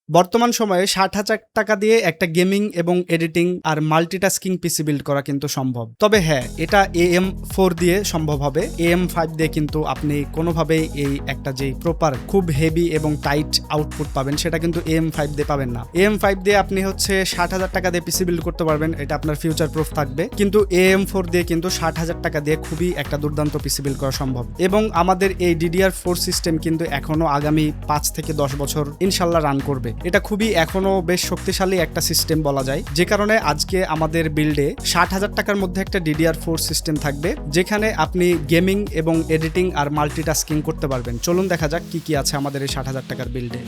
বর্তমান সময়ে 60,000 টাকা দিয়ে একটা গেমিং এবং এডিটিং আর মাল্টিটাস্কিং পিসি বিল্ড করা কিন্তু সম্ভব। তবে হ্যাঁ, এটা AM4 দিয়ে সম্ভব হবে। AM5 দিয়ে কিন্তু আপনি কোনোভাবেই এই একটা যে প্রপার খুব হেভি এবং টাইট আউটপুট পাবেন সেটা কিন্তু AM5 দিয়ে পাবেন না। AM5 দিয়ে আপনি হচ্ছে 60,000 টাকা দিয়ে পিসি বিল্ড করতে পারবেন, এটা আপনার ফিউচার প্রুফ থাকবে। কিন্তু AM4 দিয়ে কিন্তু 60,000 টাকা দিয়ে খুবই একটা দুর্দান্ত পিসি বিল্ড করা সম্ভব। এবং আমাদের এই DDR4 সিস্টেম কিন্তু এখনো আগামী 5 থেকে 10 বছর ইনশাল্লাহ রান করবে। এটা খুবই এখনো বেশ শক্তিশালী একটা সিস্টেম বলা যায়, যে কারণে আজকে আমাদের বিল্ডে 60,000 টাকার মধ্যে একটা DDR4 সিস্টেম থাকবে, যেখানে আপনি গেমিং এবং এডিটিং আর মাল্টিটাস্কিং করতে পারবেন। চলুন দেখা যাক কি কি আছে আমাদের এই 60,000 টাকার বিল্ডে।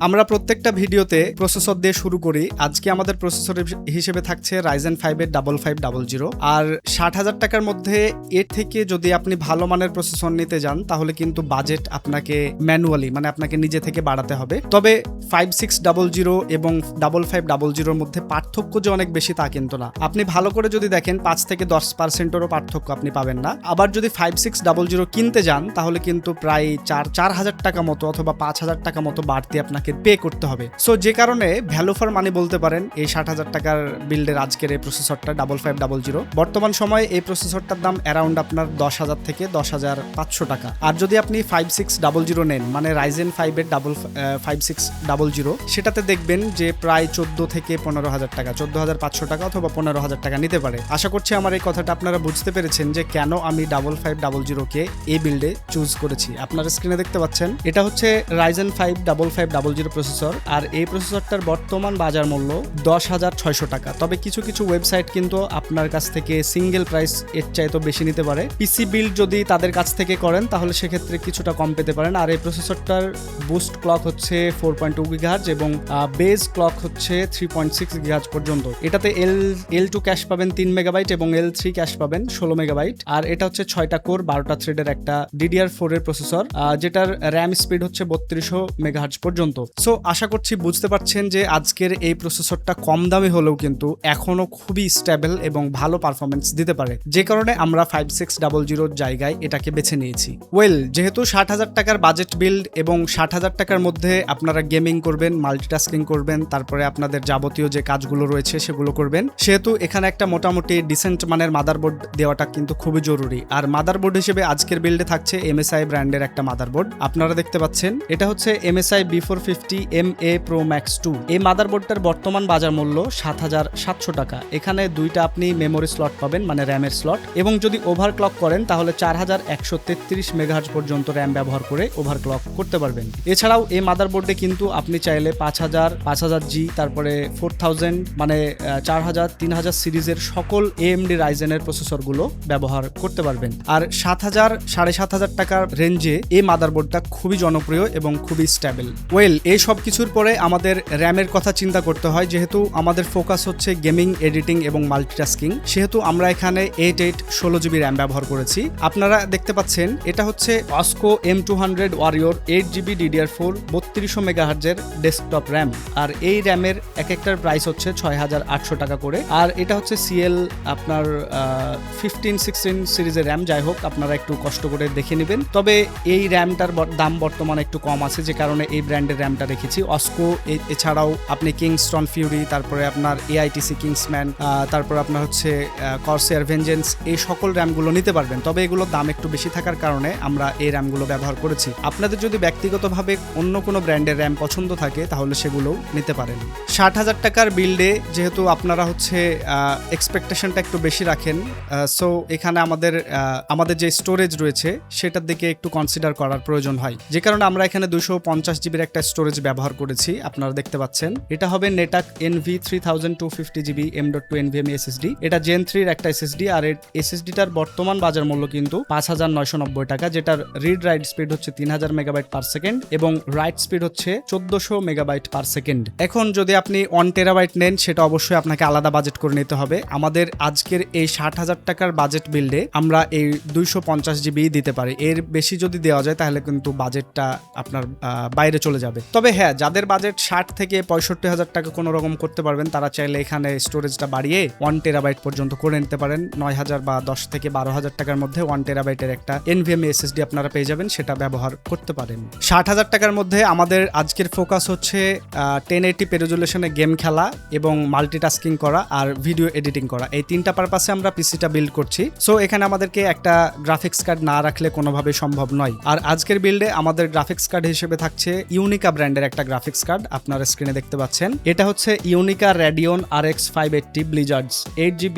আমরা প্রত্যেকটা ভিডিওতে প্রসেসর দিয়ে শুরু করি। আজকে আমাদের প্রসেসর হিসেবে থাকছে Ryzen 5 এর 5500। আর 60,000 টাকার মধ্যে এর থেকে যদি আপনি ভালো মানের প্রসেসর নিতে যান তাহলে কিন্তু বাজেট আপনাকে ম্যানুয়ালি মানে আপনাকে নিজে থেকে বাড়াতে হবে। তবে 5600 এবং 5500 মধ্যে পার্থক্য যে অনেক বেশি তা কিন্তু না। আপনি ভালো করে যদি দেখেন 5 থেকে 10%-এরও পার্থক্য আপনি পাবেন না। আবার যদি 5600 কিনতে যান তাহলে কিন্তু প্রায় 4,000 টাকা মতো অথবা 5,000 টাকা মতো বাড়তি আপনাকে পে করতে হবে। সো যে কারণে ভ্যালু ফর মানি বলতে পারেন এই 60,000 টাকার বিল্ডের আজকের এই প্রসেসরটা 5500। বর্তমান সময়ে এই প্রসেসরটার দাম অ্যারাউন্ড আপনার 10,000 থেকে 10,500 টাকা। আর যদি আপনি 5600 নেন মানে Ryzen 5 এর 5600, সেটাতে দেখবেন যে প্রায় 14 থেকে 15,000 টাকা, 14,500 টাকা অথবা 15,000 টাকা নিতে পারে। আশা করছি আমার এই কথাটা আপনারা বুঝতে পেরেছেন যে কেন আমি 5500 কে এই বিল্ডে চুজ করেছি। আপনারা স্ক্রিনে দেখতে পাচ্ছেন এটা হচ্ছে Ryzen 5 5500 প্রসেসর। আর এই প্রসেসরটার বর্তমান বাজার মূল্য 10,600 টাকা। তবে কিছু কিছু ওয়েবসাইট কিন্তু আপনার কাছ থেকে সিঙ্গেল প্রাইস এর চাইতে বেশি নিতে পারে। পিসি বিল্ড যদি তাদের কাছ থেকে করেন তাহলে সেক্ষেত্রে কিছুটা কম পেতে পারেন। আর এই প্রসেসরটার বুস্ট ক্লক হচ্ছে 4.2 GHz এবং বেস ক্লক হচ্ছে 3.6 GHz পর্যন্ত। এটাতে L2 ক্যাশ পাবেন 3 মেগাবাইট এবং L3 ক্যাশ পাবেন 16 মেগাবাইট। আর এটা হচ্ছে 6টা কোর 12টা থ্রেডের একটা DDR4 এর প্রসেসর, যেটার র্যাম স্পিড হচ্ছে 3200 মেগাহার্টজ পর্যন্ত। সো আশা করছি বুঝতে পারছেন যে আজকের এই প্রসেসরটা কম দামি হলেও কিন্তু এখনো খুবই স্টেবল এবং ভালো পারফরমেন্স দিতে পারে, যে কারণে আমরা 5600 জায়গায় এটাকে বেছে নিয়েছি। যেহেতু 60,000 টাকার বাজেট বিল্ড এবং 60,000 টাকার মধ্যে আপনারা গেমিং করবেন, মাল্টিটাস্কিং করবেন, তারপরে আপনাদের যাবতীয় যে কাজগুলো রয়েছে সেগুলো করবেন, সেহেতু এখানে একটা মোটামুটি ডিসেন্ট মানের মাদারবোর্ড দেওয়াটা কিন্তু খুবই জরুরি। আর মাদারবোর্ড হিসেবে আজকের বিল্ডে থাকছে MSI ব্র্যান্ডের একটা মাদারবোর্ড। আপনারা দেখতে পাচ্ছেন এটা হচ্ছে MSI B450 MA Pro Max 2। এই মাদারবোর্ডটার বর্তমান বাজার মূল্য 7,700 টাকা। এখানে দুইটা আপনি মেমোরি স্লট পাবেন মানে র্যামের স্লট, এবং যদি ওভারক্লক করেন তাহলে 4133 মেগাহার্টজ পর্যন্ত র্যাম ব্যবহার করে ওভারক্লক করতে পারবেন। এছাড়াও এই মাদারবোর্ডে কিন্তু আপনি চাইলে 5000G তারপরে 4000 মানে 4000 3000 সিরিজের সকল AMD রাইজেনের প্রসেসরগুলো ব্যবহার করতে পারবেন। আর 7,000 7,500 টাকার রেঞ্জে এই মাদারবোর্ডটা খুবই জনপ্রিয় এবং খুবই স্টেবল। এই সব কিছুর পরে আমাদের র্যামের কথা চিন্তা করতে হয়। যেহেতু আমাদের ফোকাস হচ্ছে গেমিং, এডিটিং এবং মাল্টিটাস্কিং, সেহেতু আমরা এখানে 8/16 GB র্যাম ব্যবহার করেছি। আপনারা দেখতে পাচ্ছেন এটা হচ্ছে Oscoo M200 Warrior 8GB DDR4 3200 মেগাহার্টজের ডেস্কটপ র্যাম। আর এই র্যামের এক একটার প্রাইস হচ্ছে 6,800 টাকা করে। আর এটা হচ্ছে CL আপনার 15-16 সিরিজের র্যাম। যাই হোক, আপনারা একটু কষ্ট করে দেখে নেবেন। তবে এই র্যামটার দাম বর্তমানে একটু কম আছে, যে কারণে এই ব্র্যান্ডের র্যামটা রেখেছি। অস্কো এছাড়াও আপনি কিংস্টন ফিউরি, তারপরে আপনার AITC কিংসম্যান, তারপর আপনার হচ্ছে কর্সেয়ার ভেঞ্জেন্স, এই সকল র্যামগুলো নিতে পারবেন। তবে এগুলোর দাম একটু বেশি থাকার কারণে আমরা এই র্যামগুলো ব্যবহার করেছি। আপনাদের যদি ব্যক্তিগতভাবে অন্য কোনো ব্র্যান্ডের র্যাম পছন্দ থাকে তাহলে সেগুলোও নিতে পারেন। 60,000 টাকার বিল্ডে যেহেতু আপনারা হচ্ছে এক্সপেকটেশনটা একটু বেশি রাখেন, সো এখানে আমাদের যে স্টোরেজ রয়েছে সেটার দিকে একটু কনসিডার করার প্রয়োজন হয়, যে কারণে আমরা এখানে 250 GB একটা স্টোরেজ ব্যবহার করেছি। আপনারা দেখতে পাচ্ছেন এটা হবে নেটাক NV3250GB M.2 NVMe SSD। এটা Gen 3 এর একটা SSD। আর এর SSD-টার বর্তমান বাজার মূল্য কিন্তু 5,990 টাকা, যেটার রিড রাইট স্পিড হচ্ছে 3000 মেগাবাইট পার সেকেন্ড এবং রাইট স্পিড হচ্ছে 1400 মেগাবাইট পার সেকেন্ড। এখন যদি আপনি 1 টেরাবাইট নেন সেটা অবশ্যই আপনাকে আলাদা বাজেট করে নিতে হবে। আমাদের আজকের এই 60,000 টাকার বাজেট বিল্ডে আমরা এই 250 GB দিতে পারি। এর বেশি যদি দেওয়া যায় তাহলে কিন্তু বাজেটটা আপনার বাইরে চলে যাবে। তবে হ্যাঁ, যাদের বাজেট 60 থেকে 65,000 টাকা কোনো রকম করতে পারবেন তারা চাইলে এখানে স্টোরেজটা বাড়িয়ে 1 টেরাবাইট পর্যন্ত করে নিতে পারেন। 9,000 বা 10 থেকে 12,000 টাকার মধ্যে 1 টেরাবাইটের একটা NVMe SSD আপনারা পেয়ে যাবেন, সেটা ব্যবহার করতে পারেন। 60,000 টাকার মধ্যে আমাদের আজকের ফোকাস হচ্ছে 1080p রেজুলেশনে গেম খেলা এবং মাল্টিটাস্কিং করা আর ভিডিও এডিটিং করা। এই তিনটা পারপাসে আমরা পিসিটা বিল্ড করছি। সো এখানে আমাদেরকে একটা গ্রাফিক্স কার্ড না রাখলে কোনোভাবে সম্ভব নয়। আর আজকের বিল্ডে আমাদের গ্রাফিক্স কার্ড হিসেবে থাকছে ইউনিকা ব্র্যান্ডের একটা গ্রাফিক্স কার্ড, আপনারা স্ক্রিনে দেখতে পাচ্ছেন। এটা হচ্ছে ইউনিকা Radeon RX 580 Blizzards 8GB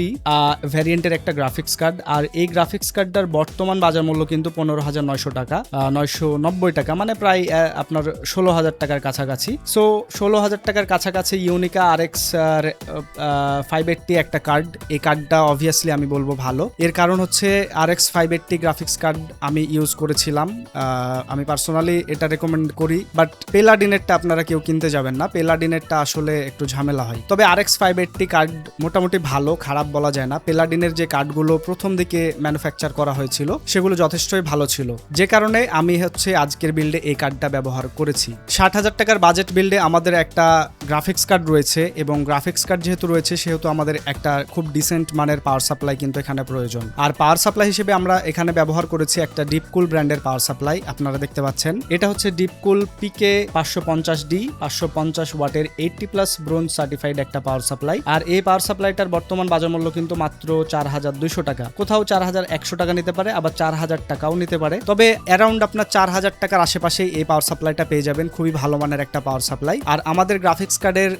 ভ্যারিয়েন্টের একটা গ্রাফিক্স কার্ড। আর এই গ্রাফিক্স কার্ডটার বর্তমান বাজার মূল্য কিন্তু 15,900 টাকা, 990 টাকা, মানে প্রায় আপনার 16,000 টাকার কাছাকাছি। সো 16,000 টাকার কাছাকাছি ইউনিকা RX 580 একটা কার্ড। এই কার্ডটা অবভিয়াসলি আমি বলবো ভালো। এর কারণ হচ্ছে RX 580 গ্রাফিক্স কার্ড আমি ইউজ করেছিলাম, আমি পার্সোনালি এটা রেকমেন্ড করি। বাট পেলাডিনেরটা আপনারা কেউ কিনতে যাবেন না, পেলাডিনেরটা আসলে একটু ঝামেলা হয়। তবে RX 580 কার্ড মোটামুটি ভালো, খারাপ বলা যায় না। পেলাডিনের যে কার্ডগুলো প্রথম দিকে ম্যানুফ্যাকচার করা হয়েছিল সেগুলো যথেষ্টই ভালো ছিল, যে কারণে আমি আজকের বিল্ডে এই কার্ডটা ব্যবহার করেছি। 60,000 টাকার বাজেট বিল্ডে আমাদের একটা গ্রাফিক্স কার্ড রয়েছে, এবং গ্রাফিক্স কার্ড যেহেতু রয়েছে সেহেতু আমাদের একটা খুব ডিসেন্ট মানের পাওয়ার সাপ্লাই কিন্তু এখানে প্রয়োজন। আর পাওয়ার সাপ্লাই হিসেবে আমরা এখানে ব্যবহার করেছি একটা ডিপকুল ব্র্যান্ডের পাওয়ার সাপ্লাই, আপনারা দেখতে পাচ্ছেন। এটা হচ্ছে ডিপকুল PK 550D 550 ওয়াটের 80+ ব্রোঞ্জ সার্টিফাইড একটা পাওয়ার সাপ্লাই। আর এই পাওয়ার সাপ্লাইটার বর্তমান বাজার মূল্য কিন্তু মাত্র 4,200 টাকা, কোথাও 4,100 টাকা নিতে পারে, আবার 4,000 টাকাও নিতে পারে। তবে অ্যারাউন্ড আপনার 4,000 টাকার আশেপাশেই এই পাওয়ার সাপ্লাইটা পেয়ে যাবেন, খুবই ভালো মানের একটা পাওয়ার সাপ্লাই। আর আমাদের গ্রাফিক্স কার্ডের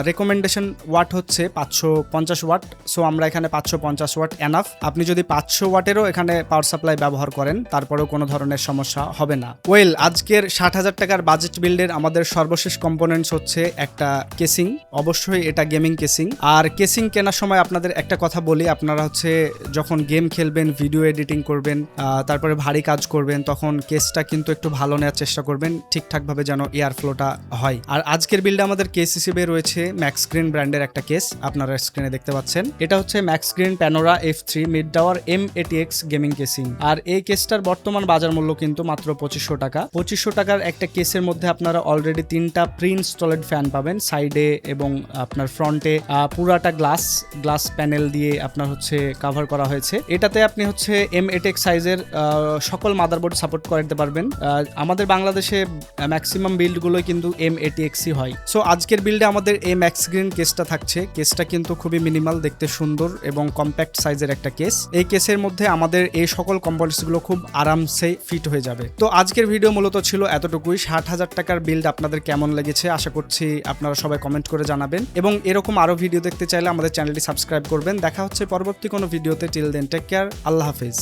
রেকমেন্ডেশন ওয়াট হচ্ছে 550 ওয়াট। সো আমরা এখানে 550 ওয়াট এনাফ। আপনি যদি 500 ওয়াটেরও এখানে পাওয়ার সাপ্লাই ব্যবহার করেন তারপরেও কোনো ধরনের সমস্যা হবে না। ওয়েল, আজকের 60,000 টাকার বাজেট বিল্ডের আমাদের সর্বশেষ কম্পোনেন্টস হচ্ছে একটা কেসিং। অবশ্যই এটা গেমিং কেসিং। আর কেসিং কেনার সময় আপনাদের একটা কথা বলি, আপনারা যখন গেম খেলবেন, ভিডিও এডিটিং করবেন, তারপরে ভারী কাজ করবেন, তখন কেসটা কিন্তু একটু ভালো নেওয়ার চেষ্টা করবেন, ঠিকঠাকভাবে যেন এয়ার ফ্লোটা হয়। আর আজকের বিল্ডে আমাদের কেস হিসেবে রয়েছে ম্যাক্সগ্রিন ব্র্যান্ডের একটা কেস, আপনারা স্ক্রিনে দেখতে পাচ্ছেন। এটা হহচ্ছে Maxgreen Panora F3 mid tower M80X gaming casing. আর এই কেসটার বর্তমান বাজার মূল্য কিন্তু মাত্র 2500 টাকা। 2500 টাকার একটা কেসের মধ্যে আপনারা অলরেডি 3টা প্রি ইনস্টলেড ফ্যান পাবেন, সাইডে এবং আপনার ফ্রন্টে পুরাটা গ্লাস প্যানেল দিয়ে আপনার কাভার করা হয়েছে। এটাতে আপনি M8X সাইজের সকল মাদারবোর্ড সাপোর্ট করতে পারবেন। আমাদের বাংলাদেশে ম্যাক্সিমাম বিল্ডগুলোই কিন্তু M80X হয়। সো আজকের বিল্ডে আমাদের এই ম্যাক্সগ্রিন কেসটা থাকছে। কেসটা কিন্তু খুবই মিনিমাল, দেখতে সুন্দর এবং কম্প্যাক্ট সাইজের একটা কেস। এই কেসের মধ্যে আমাদের এই সকল কম্পোনেন্টসগুলো খুব আরামসে ফিট হয়ে যাবে। তো আজকের ভিডিও মূলত ছিল এতটুকুই। 60,000 টাকার বিল্ড আপনাদের কেমন লেগেছে আশা করছি আপনারা সবাই কমেন্ট করে জানাবেন, এবং এরকম আরো ভিডিও দেখতে চাইলে আমাদের চ্যানেলটি সাবস্ক্রাইব করবেন। দেখা হচ্ছে পরবর্তী কোনো ভিডিওতে। টিল দেন টেক কেয়ার, আল্লাহ হাফেজ।